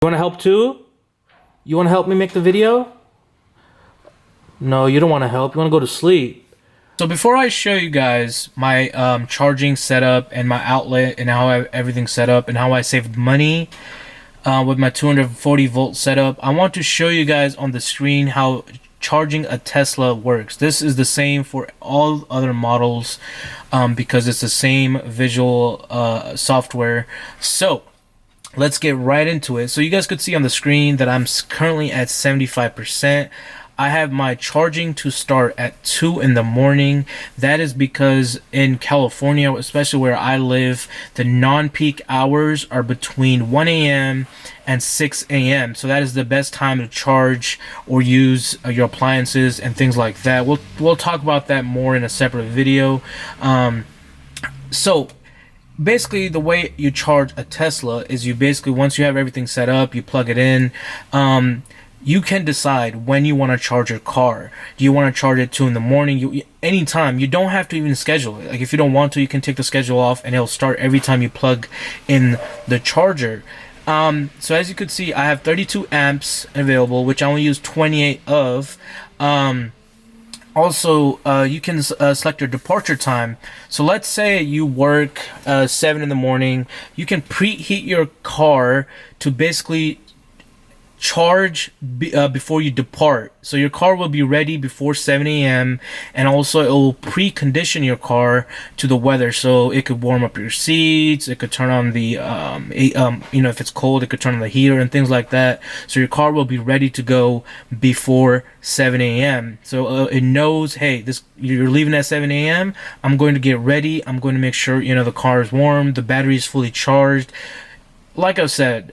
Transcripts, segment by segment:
You want to help too? You want to help me make the video? No, you don't want to help. You want to go to sleep. So before I show you guys my charging setup and my outlet and how everything's set up and how I saved money with my 240 volt setup, I want to show you guys on the screen how charging a Tesla works. This is the same for all other models because it's the same visual software. So let's get right into it. So you guys could see on the screen that I'm currently at 75%. I have my charging to start at 2 in the morning. That is because in California, especially where I live, the non-peak hours are between 1 a.m. and 6 a.m. So that is the best time to charge or use your appliances and things like that. We'll talk about that more in a separate video. So basically the way you charge a Tesla is you basically, once you have everything set up, you plug it in. You can decide when you want to charge your car. Do you want to charge it 2 in the morning? Anytime. You don't have to even schedule it. Like if you don't want to, you can take the schedule off and it'll start every time you plug in the charger. So as you can see, I have 32 amps available, which I only use 28 of. Also, you can select your departure time. So let's say you work 7 in the morning. You can preheat your car to basically charge before you depart. So your car will be ready before 7 a.m. and also it will precondition your car to the weather. So it could warm up your seats, it could turn on the if it's cold, it could turn on the heater and things like that. So your car will be ready to go before 7 a.m. So it knows, hey, you're leaving at 7 a.m. I'm going to get ready. I'm going to make sure the car is warm, the battery is fully charged. Like I said,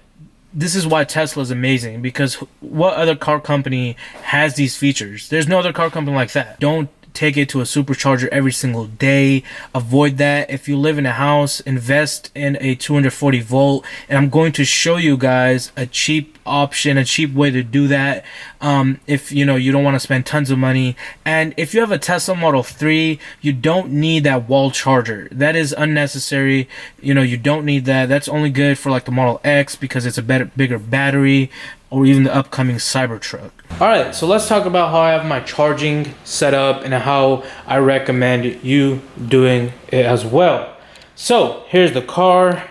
this is why Tesla is amazing, because what other car company has these features? There's no other car company like that. Don't take it to a supercharger every single day. Avoid that. If you live in a house, invest in a 240 volt, and I'm going to show you guys a cheap option, a cheap way to do that. If you don't want to spend tons of money, and if you have a Tesla Model 3, you don't need that wall charger. That is unnecessary. You don't need that. That's only good for like the Model X because it's a bigger battery, or even the upcoming Cybertruck. Alright, so let's talk about how I have my charging set up and how I recommend you doing it as well. So here's the car,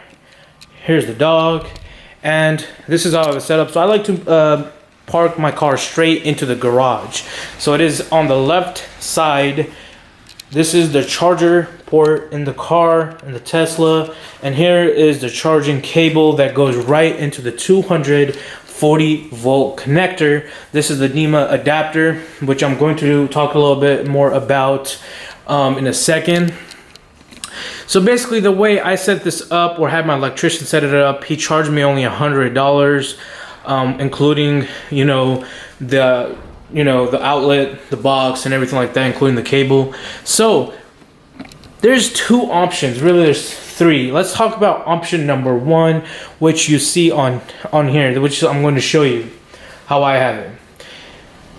here's the dog, and this is how I have it set up. So I like to park my car straight into the garage. So it is on the left side. This is the charger port in the car, in the Tesla, and here is the charging cable that goes right into the 240 volt connector. This is the NEMA adapter, which I'm going to talk a little bit more about in a second. So basically the way I set this up, or had my electrician set it up, he charged me only $100, including the outlet, the box, and everything like that, including the cable. So there's 2 options, really there's 3. Let's talk about option number 1, which you see on here, which I'm going to show you how I have it.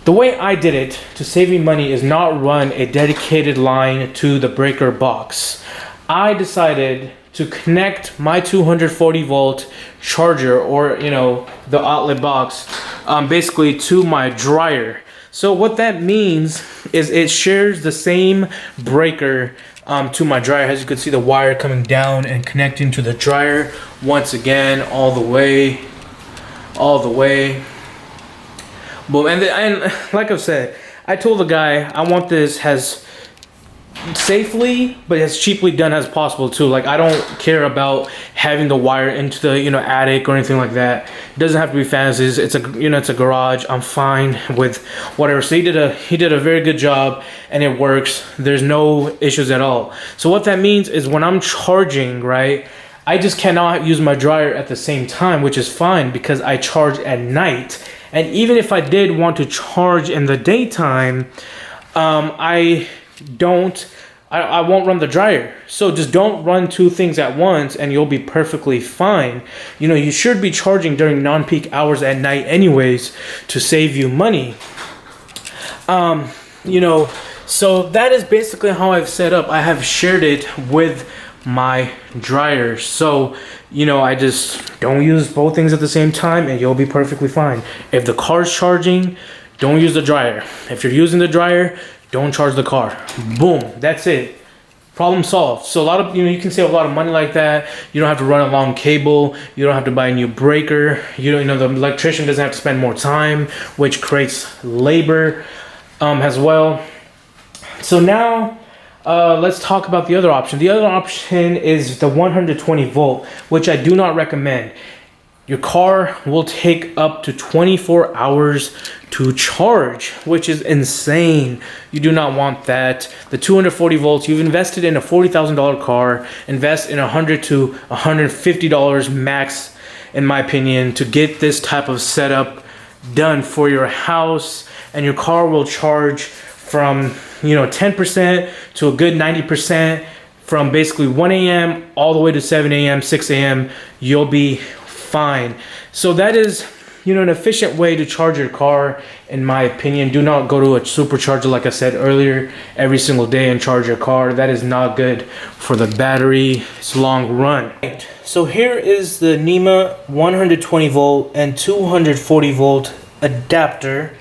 The way I did it to save me money is not run a dedicated line to the breaker box. I decided to connect my 240 volt charger, or the outlet box, basically to my dryer. So what that means is it shares the same breaker to my dryer. As you can see, the wire coming down and connecting to the dryer once again, all the way. Boom. And like I've said, I told the guy I want this as safely but as cheaply done as possible too. Like, I don't care about having the wire into the attic or anything like that. It doesn't have to be fancy. It's a garage. I'm fine with whatever. So he did a very good job, and it works. There's no issues at all. So what that means is when I'm charging, right, I just cannot use my dryer at the same time, which is fine because I charge at night. And even if I did want to charge in the daytime, I won't run the dryer. So just don't run 2 things at once and you'll be perfectly fine. You should be charging during non-peak hours at night anyways to save you money. So that is basically how I've set up. I have shared it with my dryer. So, you know, I just don't use both things at the same time and you'll be perfectly fine. If the car's charging, don't use the dryer. If you're using the dryer, don't charge the car. Boom, that's it. Problem solved. So a lot of, you can save a lot of money like that. You don't have to run a long cable. You don't have to buy a new breaker. The electrician doesn't have to spend more time, which creates labor as well. So now let's talk about the other option. The other option is the 120 volt, which I do not recommend. Your car will take up to 24 hours to charge, which is insane. You do not want that. The 240 volts, you've invested in a $40,000 car, invest in $100 to $150 max, in my opinion, to get this type of setup done for your house, and your car will charge from 10% to a good 90% from basically 1 a.m. all the way to 7 a.m., 6 a.m. You'll be fine. So that is an efficient way to charge your car, in my opinion. Do not go to a supercharger, like I said earlier, every single day and charge your car. That is not good for the battery. It's long run. So here is the NEMA 120 volt and 240 volt adapter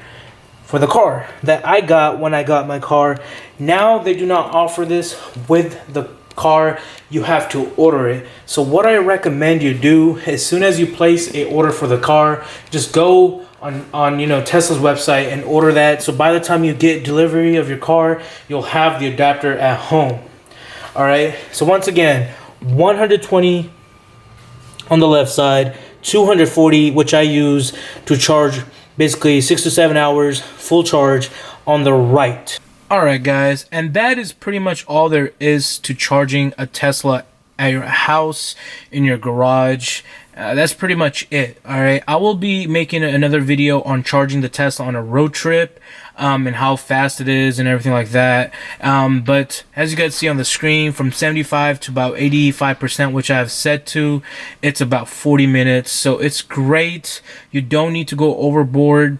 for the car that I got when I got my car. Now they do not offer this with the car. You have to order it. So what I recommend you do, as soon as you place a order for the car, just go on Tesla's website and order that. So by the time you get delivery of your car, you'll have the adapter at home. All right. So once again, 120 on the left side, 240, which I use to charge basically 6 to 7 hours full charge, on the right. Alright guys, and that is pretty much all there is to charging a Tesla at your house, in your garage. That's pretty much it. Alright, I will be making another video on charging the Tesla on a road trip, and how fast it is and everything like that. But as you guys see on the screen, from 75 to about 85%, which I have set to, it's about 40 minutes. So it's great. You don't need to go overboard.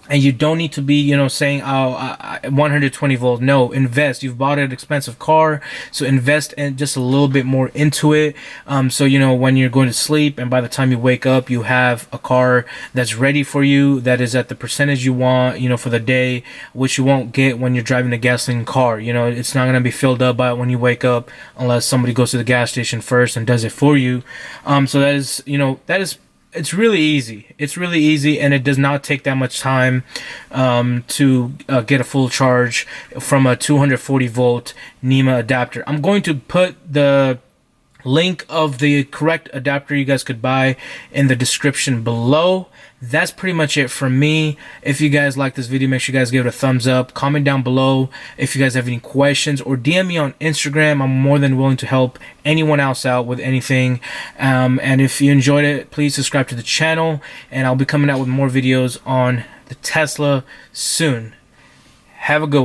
And you don't need to be, saying, 120 volt. No, invest. You've bought an expensive car, so invest in just a little bit more into it. So, when you're going to sleep and by the time you wake up, you have a car that's ready for you, that is at the percentage you want, for the day, which you won't get when you're driving a gasoline car. It's not going to be filled up by when you wake up unless somebody goes to the gas station first and does it for you. So that is, it's really easy. It's really easy, and it does not take that much time to get a full charge from a 240 volt NEMA adapter. I'm going to put the link of the correct adapter you guys could buy in the description below. That's pretty much it from me. If you guys like this video, make sure you guys give it a thumbs up. Comment down below if you guys have any questions, or DM me on Instagram. I'm more than willing to help anyone else out with anything. And if you enjoyed it, please subscribe to the channel, and I'll be coming out with more videos on the Tesla soon. Have a good one.